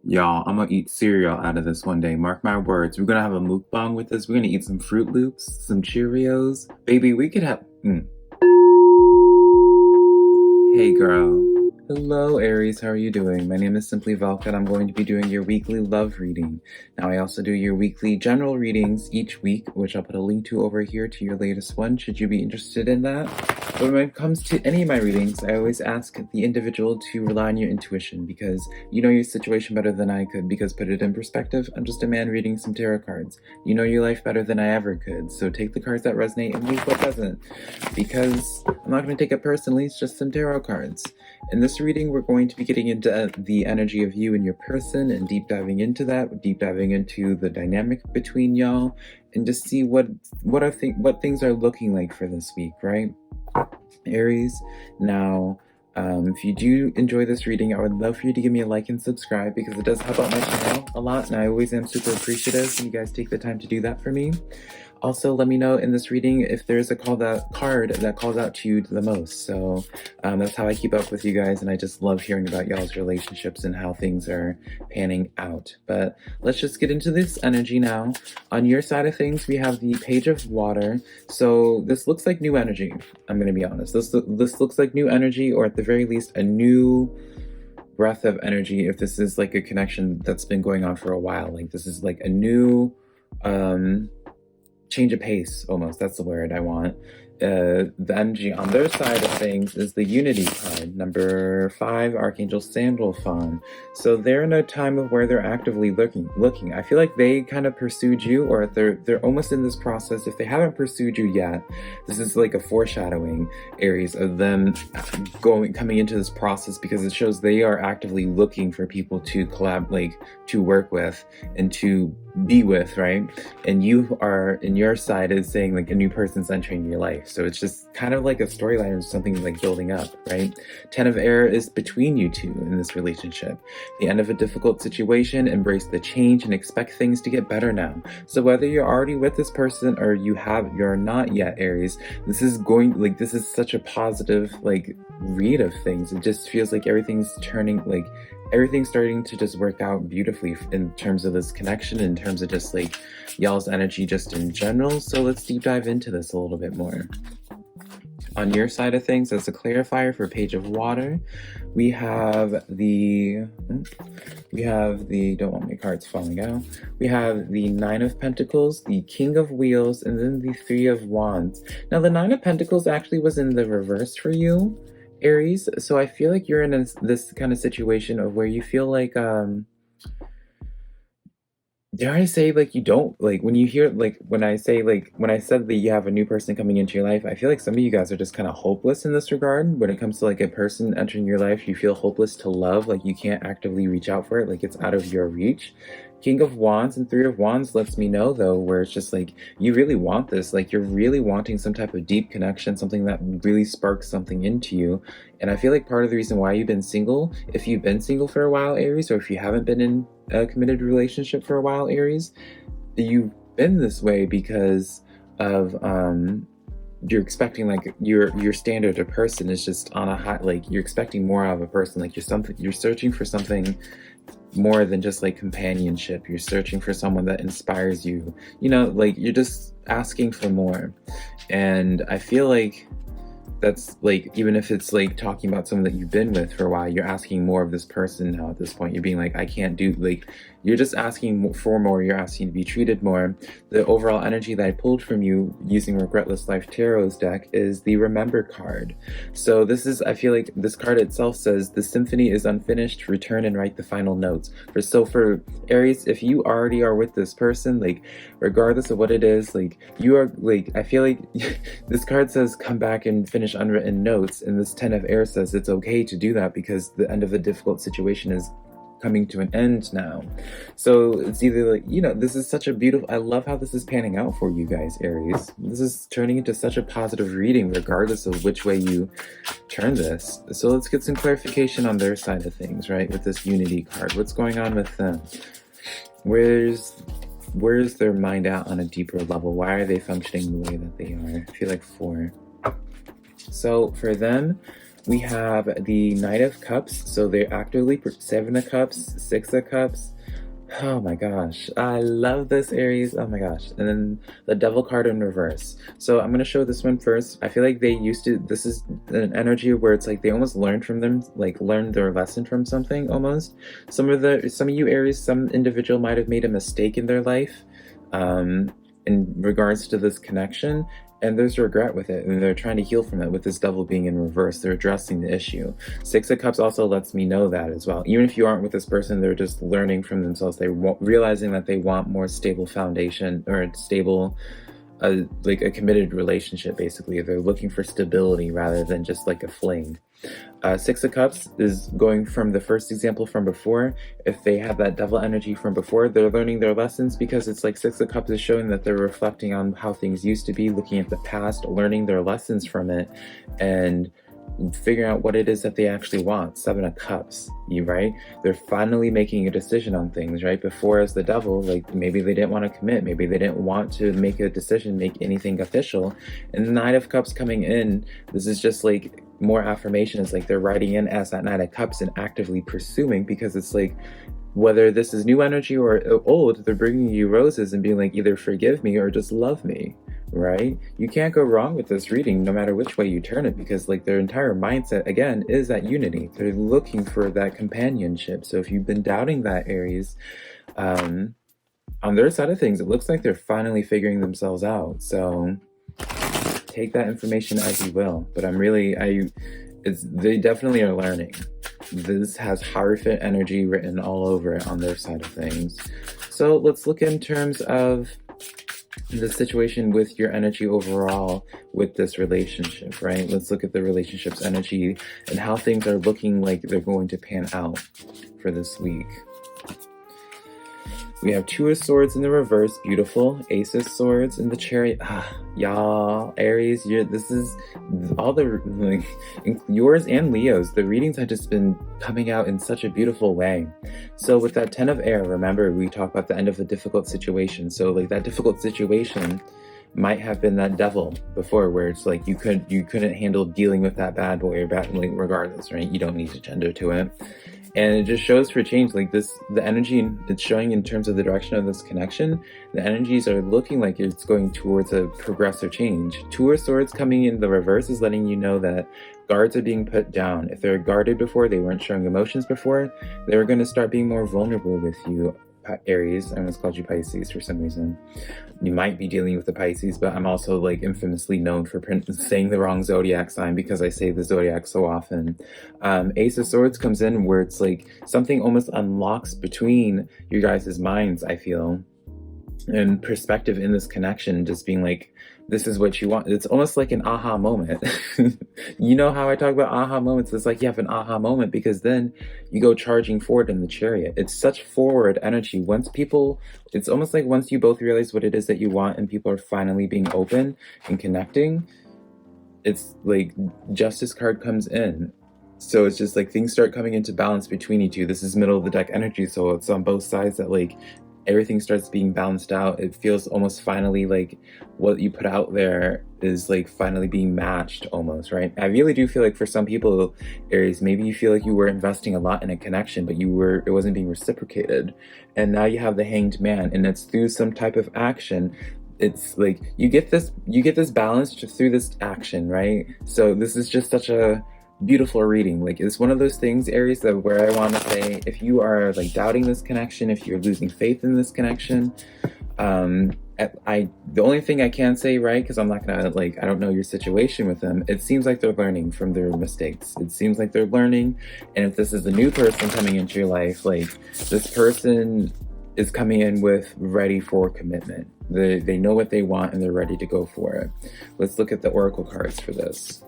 Y'all, I'm gonna eat cereal out of this one day. Mark my words. We're gonna have a mukbang with this. We're gonna eat some Fruit Loops, some Cheerios. Baby, we could have. Hey, girl. Hello, Aries. How are you doing? My name is SimplyVelca, and I'm going to be doing your weekly love reading. Now, I also do your weekly general readings each week, which I'll put a link to over here to your latest one, should you be interested in that. But when it comes to any of my readings, I always ask the individual to rely on your intuition, because you know your situation better than I could. Because put it in perspective, I'm just a man reading some tarot cards. You know your life better than I ever could, so take the cards that resonate and leave what doesn't. Because I'm not going to take it personally, it's just some tarot cards. In this reading, we're going to be getting into the energy of you and your person and deep diving into that, deep diving into the dynamic between y'all, and just see what things are looking like for this week, right? Aries. Now, if you do enjoy this reading, I would love for you to give me a like and subscribe, because it does help out my channel a lot, and I always am super appreciative when you guys take the time to do that for me. Also, let me know in this reading if there's a card that calls out to you the most. So that's how I keep up with you guys, and I just love hearing about y'all's relationships and how things are panning out. But let's just get into this energy now. On your side of things, we have the Page of Water. So this looks like new energy. I'm going to be honest. This looks like new energy, or at the very least, a new breath of energy, if this is like a connection that's been going on for a while. Like this is like a new change of pace, almost. That's the word I want. The energy on their side of things is the Unity card, number 5, Archangel Sandalphon. So they're in a time of where they're actively looking. I feel like they kind of pursued you, or they're almost in this process. If they haven't pursued you yet, this is like a foreshadowing, Aries, of them coming into this process, because it shows they are actively looking for people to to work with and to be with, right? And you are, in your side, is saying like a new person's entering your life. So it's just kind of like a storyline of something like building up, right? 10 of Air is between you two in this relationship. The end of a difficult situation, embrace the change and expect things to get better now. So whether you're already with this person or you're not yet, Aries, this is such a positive read of things. It just feels like everything's starting to just work out beautifully in terms of this connection, in terms of just like y'all's energy just in general. So let's deep dive into this a little bit more. On your side of things, as a clarifier for Page of Water, we have the don't want my cards falling out. We have the 9 of Pentacles, the King of Wheels, and then the 3 of Wands. Now the 9 of Pentacles actually was in the reverse for you, Aries. So I feel like you're in this kind of situation of where you feel like dare I say, like, you don't, like, when you hear, like, when I said that you have a new person coming into your life, I feel like some of you guys are just kind of hopeless in this regard. When it comes to, like, a person entering your life, you feel hopeless to love, like, you can't actively reach out for it, like, it's out of your reach. King of Wands and 3 of Wands lets me know, though, where it's just, like, you really want this, like, you're really wanting some type of deep connection, something that really sparks something into you. And I feel like part of the reason why you've been single, if you've been single for a while, Aries, or if you haven't been in a committed relationship for a while, Aries, you've been this way because of you're expecting, like, your standard of person is just on a high, like, you're expecting more out of a person, like you're searching for something more than just like companionship. You're searching for someone that inspires you, you know, like you're just asking for more. And I feel like that's like, even if it's like talking about someone that you've been with for a while, you're asking more of this person now at this point. You're being like, I can't do, like, you're just asking for more. You're asking to be treated more. The overall energy that I pulled from you using Regretless Life Tarot's deck is the Remember card. So this is, I feel like this card itself says, the symphony is unfinished, return and write the final notes. For Aries, if you already are with this person, like, regardless of what it is, like, you are, like, I feel like this card says come back and finish unwritten notes, and this 10 of Air says it's okay to do that because the end of a difficult situation is coming to an end now. So it's either like, you know, this is such a beautiful, I love how this is panning out for you guys, Aries. This is turning into such a positive reading regardless of which way you turn this. So let's get some clarification on their side of things, right, with this Unity card. What's going on with them? Where's their mind at on a deeper level? Why are they functioning the way that they are? I feel like 4. So for them, We have the Knight of Cups, so they're actively 7 of Cups, 6 of Cups. Oh my gosh, I love this, Aries. Oh my gosh. And then the Devil card in reverse. So I'm going to show this one first. I feel like they used to, this is an energy where it's like they almost learned from them, like learned their lesson from something almost. Some of you Aries, some individual might have made a mistake in their life in regards to this connection. And there's regret with it, and they're trying to heal from it with this Devil being in reverse. They're addressing the issue. 6 of Cups also lets me know that as well. Even if you aren't with this person, they're just learning from themselves. They're realizing that they want more stable foundation, or a stable, like a committed relationship, basically. They're looking for stability rather than just like a fling. 6 of Cups is going from the first example from before. If they have that Devil energy from before, they're learning their lessons, because it's like 6 of Cups is showing that they're reflecting on how things used to be, looking at the past, learning their lessons from it, and figuring out what it is that they actually want. 7 of Cups, right? They're finally making a decision on things, right? Before, as the Devil, like maybe they didn't want to commit, maybe they didn't want to make a decision, make anything official. And the Knight of Cups coming in, this is just like more affirmation. It's like they're writing in as that Knight of Cups and actively pursuing, because it's like, whether this is new energy or old, they're bringing you roses and being like, either forgive me or just love me, right? You can't go wrong with this reading, no matter which way you turn it, because like their entire mindset, again, is that unity. They're looking for that companionship. So if you've been doubting that, Aries, on their side of things, it looks like they're finally figuring themselves out. So take that information as you will, but they definitely are learning. This has Hierophant energy written all over it on their side of things. So let's look in terms of the situation with your energy overall with this relationship, right? Let's look at the relationship's energy and how things are looking like they're going to pan out for this week. We have 2 of Swords in the reverse, beautiful. Ace of Swords in the Chariot. Y'all, Aries, this is all the, like, yours and Leo's. The readings have just been coming out in such a beautiful way. So with that 10 of Air, remember we talked about the end of a difficult situation. So like that difficult situation might have been that Devil before, where it's like you couldn't handle dealing with that bad boy or bad, like, regardless, right? You don't need to gender to it. And it just shows for change, like this, the energy it's showing in terms of the direction of this connection, the energies are looking like it's going towards a progressive change. 2 of Swords coming in the reverse is letting you know that guards are being put down. If they're guarded before, they weren't showing emotions before, they're going to start being more vulnerable with you, Aries. I almost called you Pisces for some reason. You might be dealing with the Pisces, but I'm also like infamously known for saying the wrong zodiac sign, because I say the zodiac so often. Ace of Swords comes in where it's like something almost unlocks between you guys' minds, I feel, and perspective in this connection, just being like, this is what you want. It's almost like an aha moment. You know how I talk about aha moments? It's like you have an aha moment, because then you go charging forward in the Chariot. It's such forward energy. It's almost like once you both realize what it is that you want and people are finally being open and connecting, it's like Justice card comes in. So it's just like things start coming into balance between you two. This is middle of the deck energy, so it's on both sides that like everything starts being balanced out. It feels almost finally like what you put out there is like finally being matched almost, right? I really do feel like for some people, Aries, maybe you feel like you were investing a lot in a connection, but it wasn't being reciprocated. And now you have the Hanged Man, and it's through some type of action. It's like you get this balance just through this action, right? So this is just such a beautiful reading. Like, it's one of those things, Aries, that where I want to say, if you are like doubting this connection, if you're losing faith in this connection, the only thing I can say, right, because I'm not gonna, like, I don't know your situation with them, it seems like they're learning from their mistakes. It seems like they're learning. And if this is a new person coming into your life, like, this person is coming in with ready for commitment. They know what they want and they're ready to go for it. Let's look at the oracle cards for this.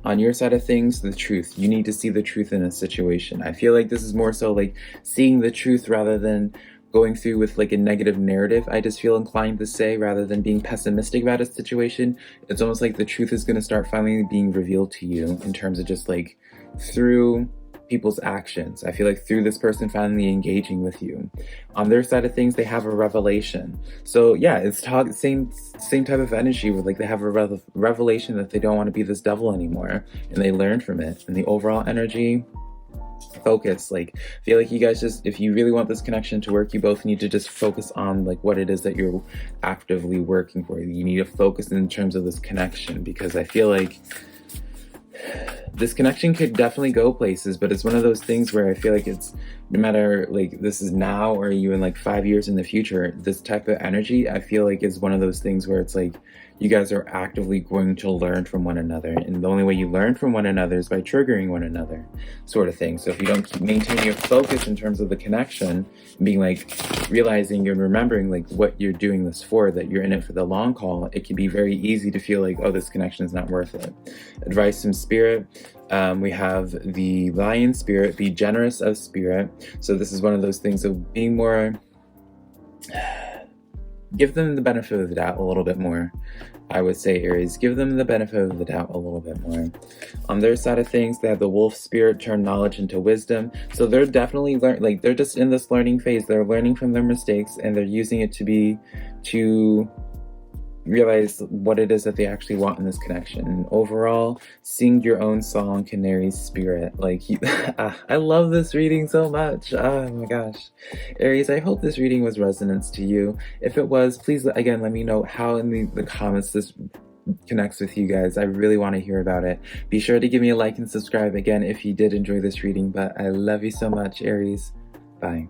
On your side of things, the truth. You need to see the truth in a situation. I feel like this is more so like seeing the truth rather than going through with like a negative narrative, I just feel inclined to say, rather than being pessimistic about a situation. It's almost like the truth is going to start finally being revealed to you in terms of just like through people's actions. I feel like through this person finally engaging with you. On their side of things, they have a revelation. So yeah, it's same type of energy where like they have a revelation that they don't want to be this devil anymore, and they learn from it. And the overall energy, focus. Like, I feel like you guys just, if you really want this connection to work, you both need to just focus on like what it is that you're actively working for. You need to focus in terms of this connection, because I feel like this connection could definitely go places, but it's one of those things where I feel like it's, no matter like this is now or even like 5 years in the future, this type of energy I feel like is one of those things where it's like you guys are actively going to learn from one another, and the only way you learn from one another is by triggering one another, sort of thing. So if you don't keep maintaining your focus in terms of the connection, being like realizing and remembering like what you're doing this for, that you're in it for the long haul, it can be very easy to feel like, oh, this connection is not worth it. Advice from spirit. We have the lion spirit, be generous of spirit. So this is one of those things of being more, give them the benefit of the doubt a little bit more. I would say, Aries, give them the benefit of the doubt a little bit more. On their side of things, they have the wolf spirit, turn knowledge into wisdom. So they're definitely like they're just in this learning phase. They're learning from their mistakes, and they're using it to realize what it is that they actually want in this connection. And overall, sing your own song, Canary Spirit. Like, I love this reading so much. Oh my gosh. Aries, I hope this reading was resonance to you. If it was, please, again, let me know how in the comments this connects with you guys. I really want to hear about it. Be sure to give me a like and subscribe again if you did enjoy this reading, but I love you so much, Aries. Bye.